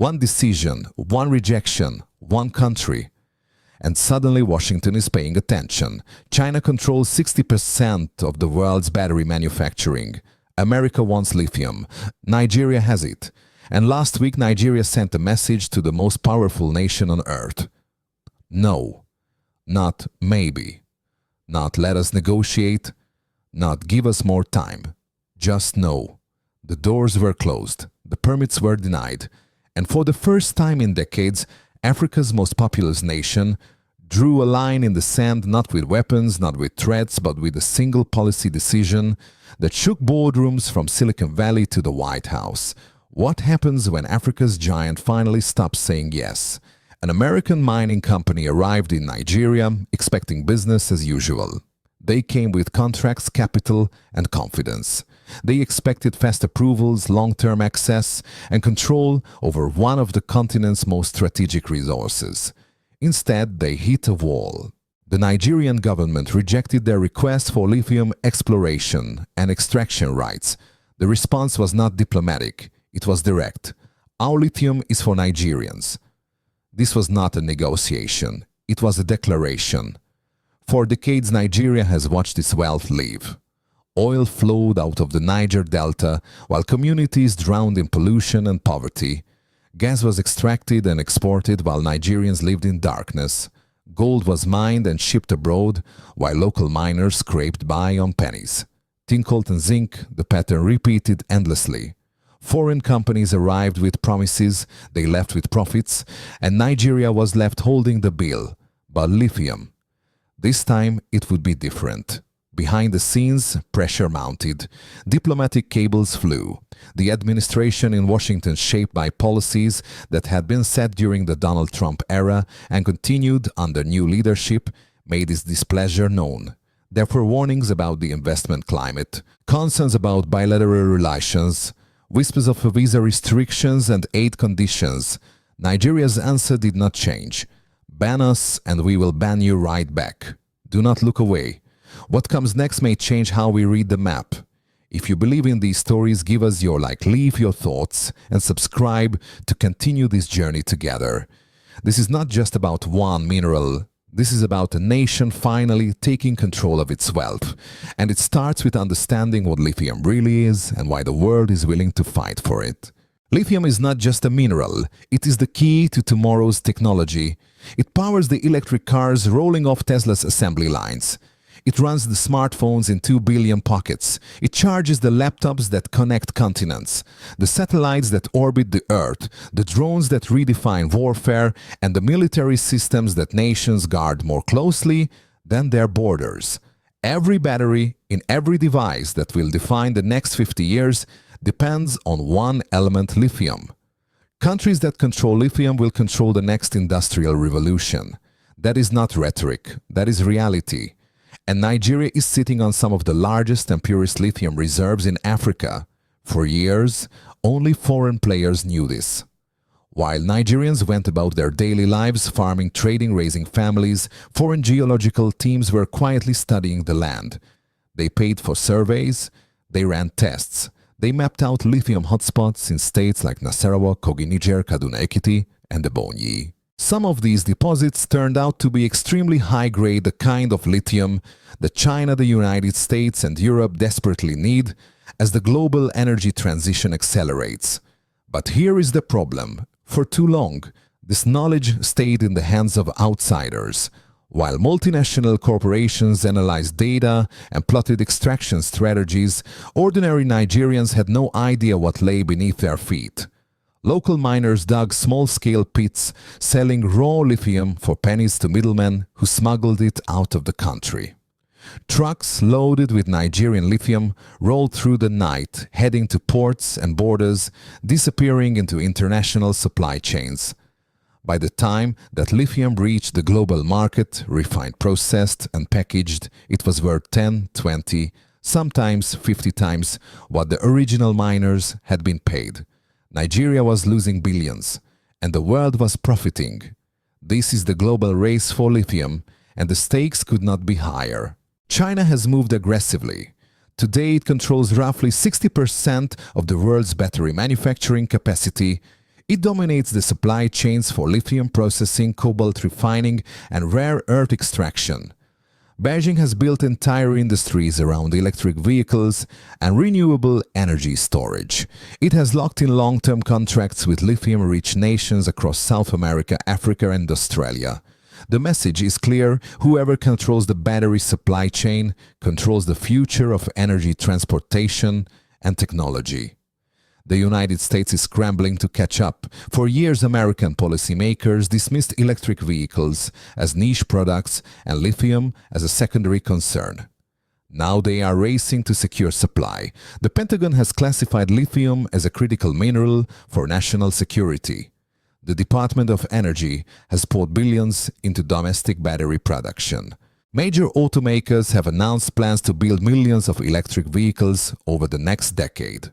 One decision, one rejection, one country. And suddenly Washington is paying attention. China controls 60% of the world's battery manufacturing. America wants lithium. Nigeria has it. And last week Nigeria sent a message to the most powerful nation on earth. No. Not maybe. Not let us negotiate. Not give us more time. Just no. The doors were closed. The permits were denied. And for the first time in decades, Africa's most populous nation drew a line in the sand, not with weapons, not with threats, but with a single policy decision that shook boardrooms from Silicon Valley to the White House. What happens when Africa's giant finally stops saying yes? An American mining company arrived in Nigeria, expecting business as usual. They came with contracts, capital, and confidence. They expected fast approvals, long-term access, and control over one of the continent's most strategic resources. Instead, they hit a wall. The Nigerian government rejected their request for lithium exploration and extraction rights. The response was not diplomatic, it was direct. Our lithium is for Nigerians. This was not a negotiation, it was a declaration. For decades, Nigeria has watched its wealth leave. Oil flowed out of the Niger Delta while communities drowned in pollution and poverty. Gas was extracted and exported while Nigerians lived in darkness. Gold was mined and shipped abroad while local miners scraped by on pennies. Tin, coal and zinc, the pattern repeated endlessly. Foreign companies arrived with promises, they left with profits, and Nigeria was left holding the bill. But lithium. This time it would be different. Behind the scenes, pressure mounted. Diplomatic cables flew. The administration in Washington, shaped by policies that had been set during the Donald Trump era and continued under new leadership, made its displeasure known. There were warnings about the investment climate, concerns about bilateral relations, whispers of visa restrictions and aid conditions. Nigeria's answer did not change. Ban us and we will ban you right back. Do not look away. What comes next may change how we read the map. If you believe in these stories, give us your like, leave your thoughts, and subscribe to continue this journey together. This is not just about one mineral. This is about a nation finally taking control of its wealth. And it starts with understanding what lithium really is and why the world is willing to fight for it. Lithium is not just a mineral, it is the key to tomorrow's technology. It powers the electric cars rolling off Tesla's assembly lines. It runs the smartphones in 2 billion pockets. It charges the laptops that connect continents, the satellites that orbit the Earth, the drones that redefine warfare, and the military systems that nations guard more closely than their borders. Every battery in every device that will define the next 50 years depends on one element: lithium. Countries that control lithium will control the next industrial revolution. That is not rhetoric, that is reality. And Nigeria is sitting on some of the largest and purest lithium reserves in Africa. For years, only foreign players knew this. While Nigerians went about their daily lives, farming, trading, raising families, foreign geological teams were quietly studying the land. They paid for surveys, they ran tests, they mapped out lithium hotspots in states like Nasarawa, Kogi, Niger, Kaduna, Ekiti, and Ebonyi. Some of these deposits turned out to be extremely high-grade, the kind of lithium that China, the United States, and Europe desperately need as the global energy transition accelerates. But here is the problem. For too long, this knowledge stayed in the hands of outsiders. While multinational corporations analyzed data and plotted extraction strategies, ordinary Nigerians had no idea what lay beneath their feet. Local miners dug small-scale pits, selling raw lithium for pennies to middlemen who smuggled it out of the country. Trucks loaded with Nigerian lithium rolled through the night, heading to ports and borders, disappearing into international supply chains. By the time that lithium reached the global market, refined, processed, and packaged, it was worth 10, 20, sometimes 50 times what the original miners had been paid. Nigeria was losing billions, and the world was profiting. This is the global race for lithium, and the stakes could not be higher. China has moved aggressively. Today it controls roughly 60% of the world's battery manufacturing capacity. It dominates the supply chains for lithium processing, cobalt refining, and rare earth extraction. Beijing has built entire industries around electric vehicles and renewable energy storage. It has locked in long-term contracts with lithium-rich nations across South America, Africa, and Australia. The message is clear: whoever controls the battery supply chain controls the future of energy transportation and technology. The United States is scrambling to catch up. For years, American policymakers dismissed electric vehicles as niche products and lithium as a secondary concern. Now they are racing to secure supply. The Pentagon has classified lithium as a critical mineral for national security. The Department of Energy has poured billions into domestic battery production. Major automakers have announced plans to build millions of electric vehicles over the next decade.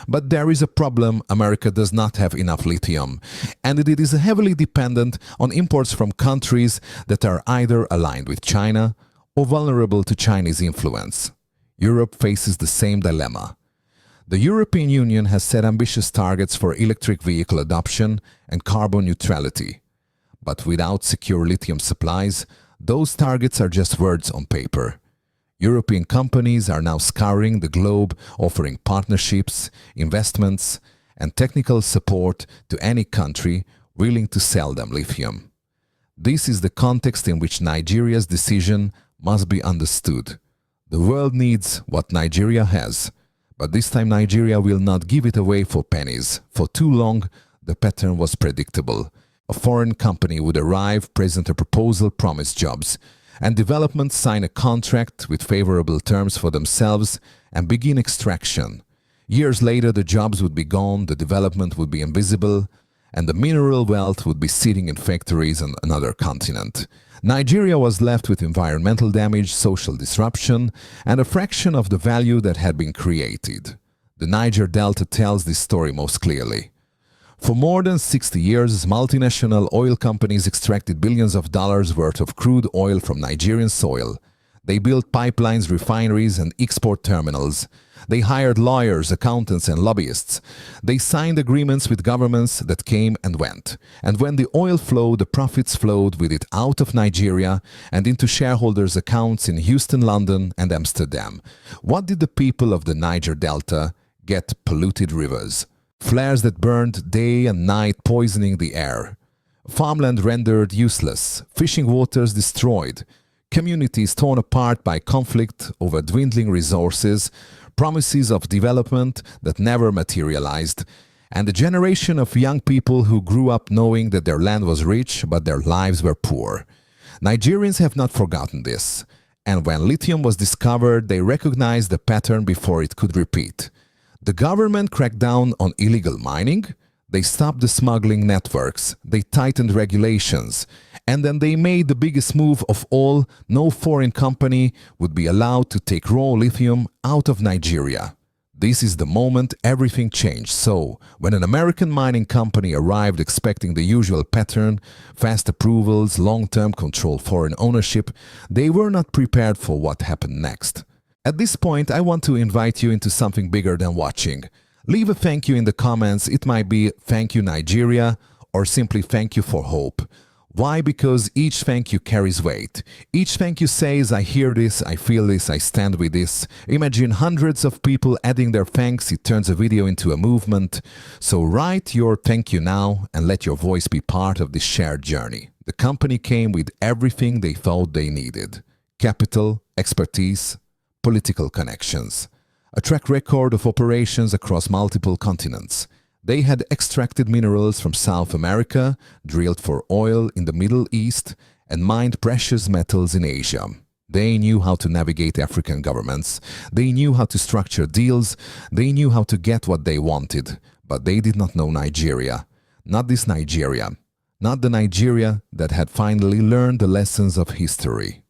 But there is a problem: America does not have enough lithium, and it is heavily dependent on imports from countries that are either aligned with China or vulnerable to Chinese influence. Europe faces the same dilemma. The European Union has set ambitious targets for electric vehicle adoption and carbon neutrality. But without secure lithium supplies, those targets are just words on paper. European companies are now scouring the globe, offering partnerships, investments, and technical support to any country willing to sell them lithium. This is the context in which Nigeria's decision must be understood. The world needs what Nigeria has, but this time Nigeria will not give it away for pennies. For too long, the pattern was predictable. A foreign company would arrive, present a proposal, promise jobs, and development sign a contract with favorable terms for themselves and begin extraction. Years later, the jobs would be gone, the development would be invisible, and the mineral wealth would be sitting in factories on another continent. Nigeria was left with environmental damage, social disruption, and a fraction of the value that had been created. The Niger Delta tells this story most clearly. For more than 60 years, multinational oil companies extracted billions of dollars worth of crude oil from Nigerian soil. They built pipelines, refineries, and export terminals. They hired lawyers, accountants, and lobbyists. They signed agreements with governments that came and went. And when the oil flowed, the profits flowed with it out of Nigeria and into shareholders' accounts in Houston, London, and Amsterdam. What did the people of the Niger Delta get? Polluted rivers. Flares that burned day and night, poisoning the air. Farmland rendered useless. Fishing waters destroyed. Communities torn apart by conflict over dwindling resources. Promises of development that never materialized. And a generation of young people who grew up knowing that their land was rich, but their lives were poor. Nigerians have not forgotten this. And when lithium was discovered, they recognized the pattern before it could repeat. The government cracked down on illegal mining, they stopped the smuggling networks, they tightened regulations, and then they made the biggest move of all: no foreign company would be allowed to take raw lithium out of Nigeria. This is the moment everything changed. So, when an American mining company arrived expecting the usual pattern, fast approvals, long-term control, foreign ownership, they were not prepared for what happened next. At this point, I want to invite you into something bigger than watching. Leave a thank you in the comments. It might be "Thank you Nigeria" or simply "Thank you for hope." Why? Because each thank you carries weight. Each thank you says, "I hear this, I feel this, I stand with this." Imagine hundreds of people adding their thanks. It turns a video into a movement. So write your thank you now and let your voice be part of this shared journey. The company came with everything they thought they needed: capital, expertise, political connections, a track record of operations across multiple continents. They had extracted minerals from South America, drilled for oil in the Middle East, and mined precious metals in Asia. They knew how to navigate African governments. They knew how to structure deals. They knew how to get what they wanted. But they did not know Nigeria. Not this Nigeria. Not the Nigeria that had finally learned the lessons of history.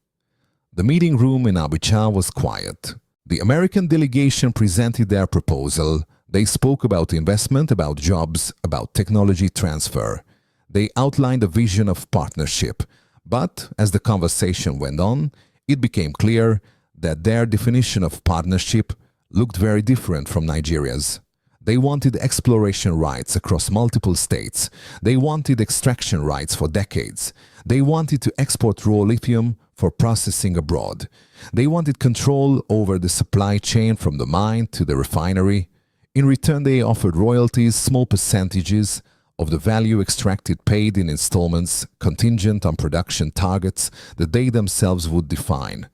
The meeting room in Abuja was quiet. The American delegation presented their proposal. They spoke about investment, about jobs, about technology transfer. They outlined a vision of partnership. But as the conversation went on, it became clear that their definition of partnership looked very different from Nigeria's. They wanted exploration rights across multiple states. They wanted extraction rights for decades. They wanted to export raw lithium for processing abroad. They wanted control over the supply chain from the mine to the refinery. In return, they offered royalties, small percentages of the value extracted paid in installments, contingent on production targets that they themselves would define.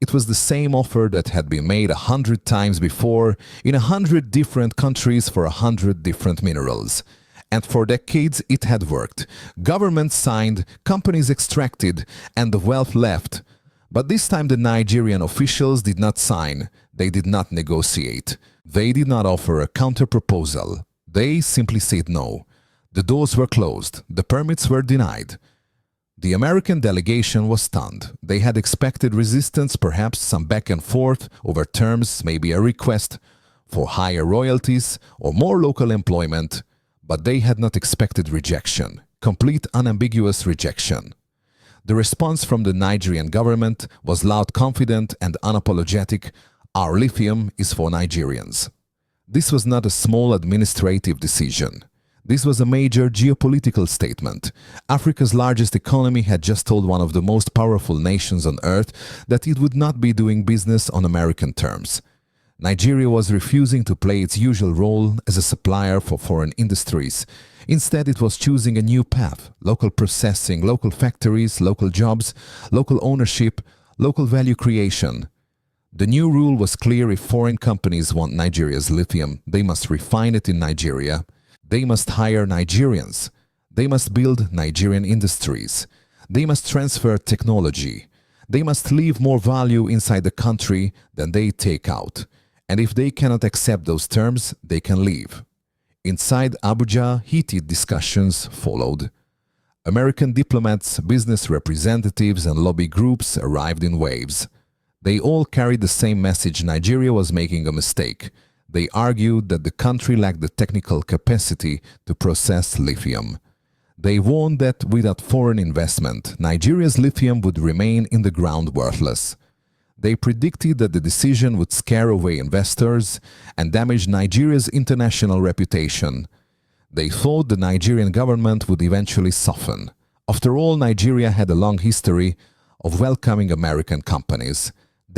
It was the same offer that had been made 100 times before in 100 different countries for 100 different minerals. And for decades it had worked. Governments signed, companies extracted, and the wealth left. But this time the Nigerian officials did not sign, they did not negotiate. They did not offer a counter-proposal. They simply said no. The doors were closed, the permits were denied. The American delegation was stunned. They had expected resistance, perhaps some back and forth over terms, maybe a request for higher royalties or more local employment, but they had not expected rejection, complete unambiguous rejection. The response from the Nigerian government was loud, confident, and unapologetic. Our lithium is for Nigerians. This was not a small administrative decision. This was a major geopolitical statement. Africa's largest economy had just told one of the most powerful nations on earth that it would not be doing business on American terms. Nigeria was refusing to play its usual role as a supplier for foreign industries. Instead, it was choosing a new path: local processing, local factories, local jobs, local ownership, local value creation. The new rule was clear: if foreign companies want Nigeria's lithium, they must refine it in Nigeria. They must hire Nigerians. They must build Nigerian industries. They must transfer technology. They must leave more value inside the country than they take out. And if they cannot accept those terms, they can leave. Inside Abuja, heated discussions followed. American diplomats, business representatives, and lobby groups arrived in waves. They all carried the same message: Nigeria was making a mistake. They argued that the country lacked the technical capacity to process lithium. They warned that without foreign investment, Nigeria's lithium would remain in the ground worthless. They predicted that the decision would scare away investors and damage Nigeria's international reputation. They thought the Nigerian government would eventually soften. After all, Nigeria had a long history of welcoming American companies,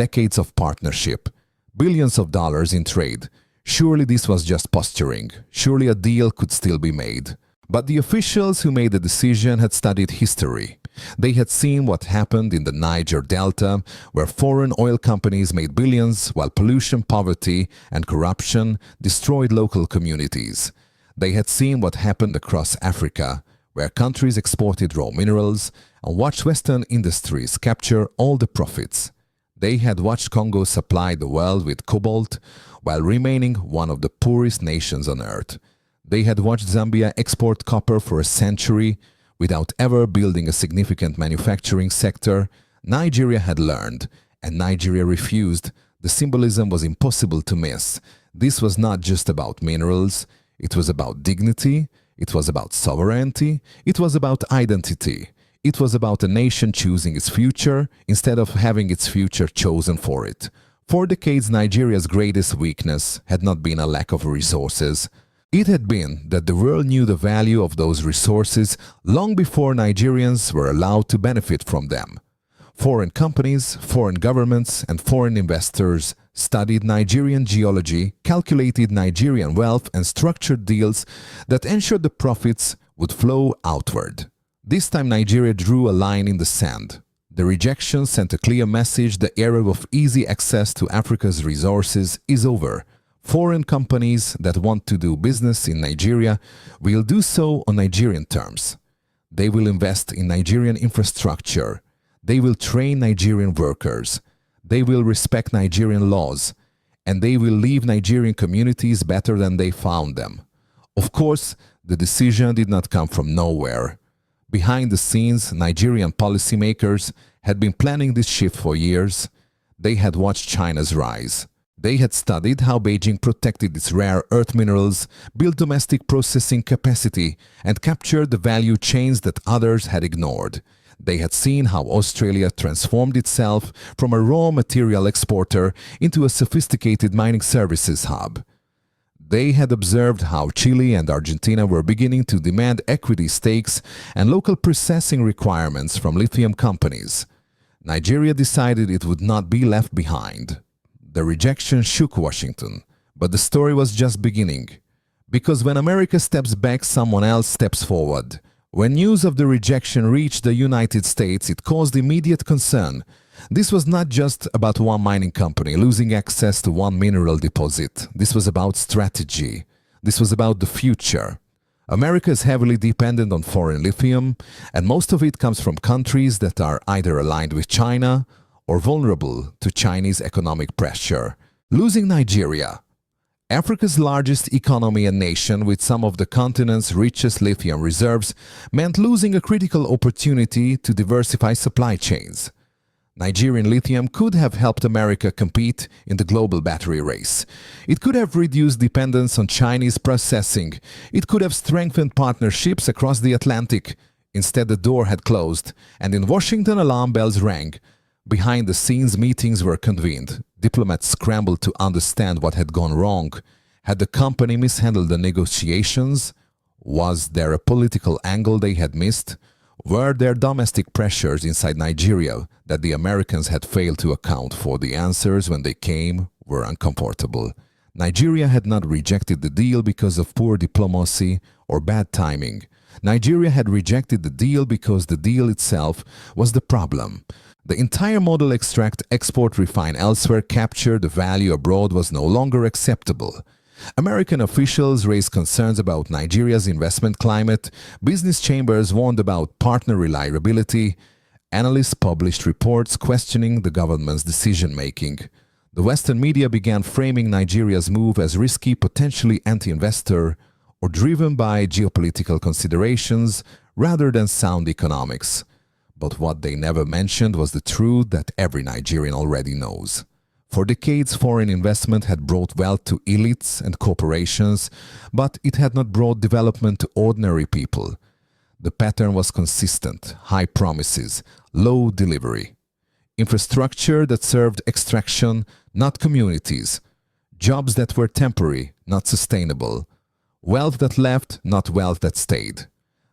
decades of partnership, billions of dollars in trade. Surely this was just posturing. Surely a deal could still be made. But the officials who made the decision had studied history. They had seen what happened in the Niger Delta, where foreign oil companies made billions while pollution, poverty, and corruption destroyed local communities. They had seen what happened across Africa, where countries exported raw minerals and watched Western industries capture all the profits. They had watched Congo supply the world with cobalt while remaining one of the poorest nations on earth. They had watched Zambia export copper for a century without ever building a significant manufacturing sector. Nigeria had learned, and Nigeria refused. The symbolism was impossible to miss. This was not just about minerals. It was about dignity. It was about sovereignty. It was about identity. It was about a nation choosing its future instead of having its future chosen for it. For decades, Nigeria's greatest weakness had not been a lack of resources. It had been that the world knew the value of those resources long before Nigerians were allowed to benefit from them. Foreign companies, foreign governments, and foreign investors studied Nigerian geology, calculated Nigerian wealth, and structured deals that ensured the profits would flow outward. This time Nigeria drew a line in the sand. The rejection sent a clear message: the era of easy access to Africa's resources is over. Foreign companies that want to do business in Nigeria will do so on Nigerian terms. They will invest in Nigerian infrastructure. They will train Nigerian workers. They will respect Nigerian laws. And they will leave Nigerian communities better than they found them. Of course, the decision did not come from nowhere. Behind the scenes, Nigerian policymakers had been planning this shift for years. They had watched China's rise. They had studied how Beijing protected its rare earth minerals, built domestic processing capacity, and captured the value chains that others had ignored. They had seen how Australia transformed itself from a raw material exporter into a sophisticated mining services hub. They had observed how Chile and Argentina were beginning to demand equity stakes and local processing requirements from lithium companies. Nigeria decided it would not be left behind. The rejection shook Washington, but the story was just beginning. Because when America steps back, someone else steps forward. When news of the rejection reached the United States, it caused immediate concern. This was not just about one mining company losing access to one mineral deposit. This was about strategy. This was about the future. America is heavily dependent on foreign lithium, and most of it comes from countries that are either aligned with China or vulnerable to Chinese economic pressure. Losing Nigeria, Africa's largest economy and nation with some of the continent's richest lithium reserves, meant losing a critical opportunity to diversify supply chains. Nigerian lithium could have helped America compete in the global battery race. It could have reduced dependence on Chinese processing. It could have strengthened partnerships across the Atlantic. Instead, the door had closed, and in Washington, alarm bells rang. Behind the scenes, meetings were convened. Diplomats scrambled to understand what had gone wrong. Had the company mishandled the negotiations? Was there a political angle they had missed? Were there domestic pressures inside Nigeria that the Americans had failed to account for? The answers, when they came, were uncomfortable. Nigeria had not rejected the deal because of poor diplomacy or bad timing. Nigeria had rejected the deal because the deal itself was the problem. The entire model extract, export, refine elsewhere, capture the value abroad was no longer acceptable. American officials raised concerns about Nigeria's investment climate, business chambers warned about partner reliability, analysts published reports questioning the government's decision-making. The Western media began framing Nigeria's move as risky, potentially anti-investor, or driven by geopolitical considerations rather than sound economics. But what they never mentioned was the truth that every Nigerian already knows. For decades, foreign investment had brought wealth to elites and corporations, but it had not brought development to ordinary people. The pattern was consistent: high promises, low delivery. Infrastructure that served extraction, not communities. Jobs that were temporary, not sustainable. Wealth that left, not wealth that stayed.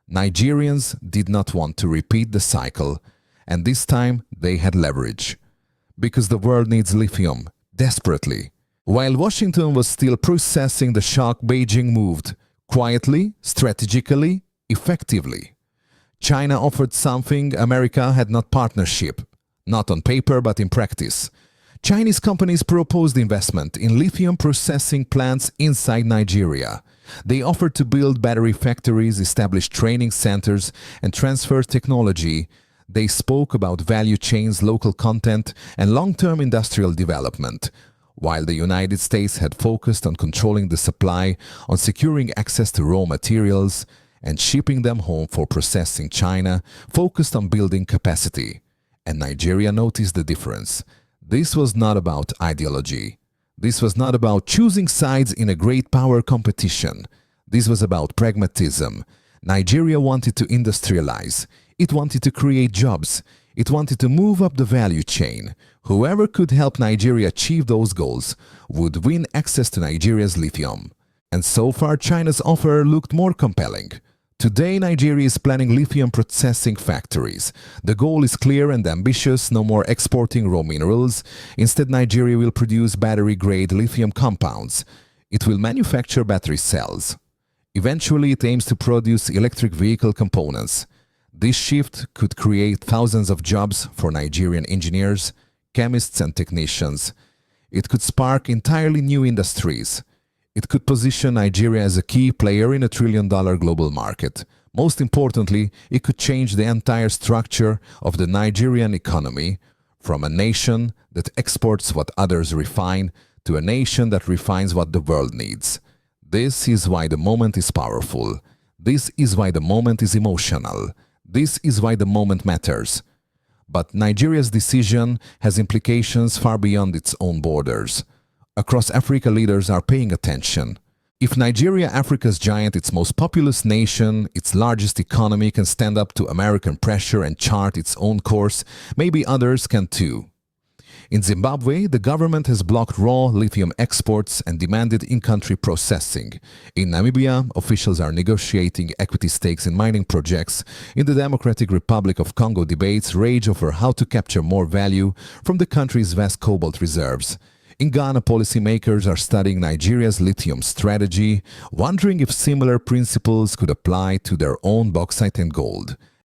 Nigerians did not want to repeat the cycle, and this time they had leverage. Because the world needs lithium, desperately. While Washington was still processing the shock, Beijing moved, quietly, strategically, effectively. China offered something America had not: partnership. Not on paper, but in practice. Chinese companies proposed investment in lithium processing plants inside Nigeria. They offered to build battery factories, establish training centers, and transfer technology. They spoke about value chains, local content, and long-term industrial development. While the United States had focused on controlling the supply, on securing access to raw materials, and shipping them home for processing, China focused on building capacity. And Nigeria noticed the difference. This was not about ideology. This was not about choosing sides in a great power competition. This was about pragmatism. Nigeria wanted to industrialize. It wanted to create jobs. It wanted to move up the value chain. Whoever could help Nigeria achieve those goals would win access to Nigeria's lithium. And so far, China's offer looked more compelling. Today, Nigeria is planning lithium processing factories. The goal is clear and ambitious: no more exporting raw minerals. Instead, Nigeria will produce battery-grade lithium compounds. It will manufacture battery cells. Eventually, it aims to produce electric vehicle components. This shift could create thousands of jobs for Nigerian engineers, chemists, and technicians. It could spark entirely new industries. It could position Nigeria as a key player in a trillion-dollar global market. Most importantly, it could change the entire structure of the Nigerian economy, from a nation that exports what others refine to a nation that refines what the world needs. This is why the moment is powerful. This is why the moment is emotional. This is why the moment matters. But Nigeria's decision has implications far beyond its own borders. Across Africa, leaders are paying attention. If Nigeria, Africa's giant, its most populous nation, its largest economy, can stand up to American pressure and chart its own course, maybe others can too. In Zimbabwe, the government has blocked raw lithium exports and demanded in-country processing. In Namibia, officials are negotiating equity stakes in mining projects. In the Democratic Republic of Congo, debates rage over how to capture more value from the country's vast cobalt reserves. In Ghana, policymakers are studying Nigeria's lithium strategy, wondering if similar principles could apply to their own bauxite and gold.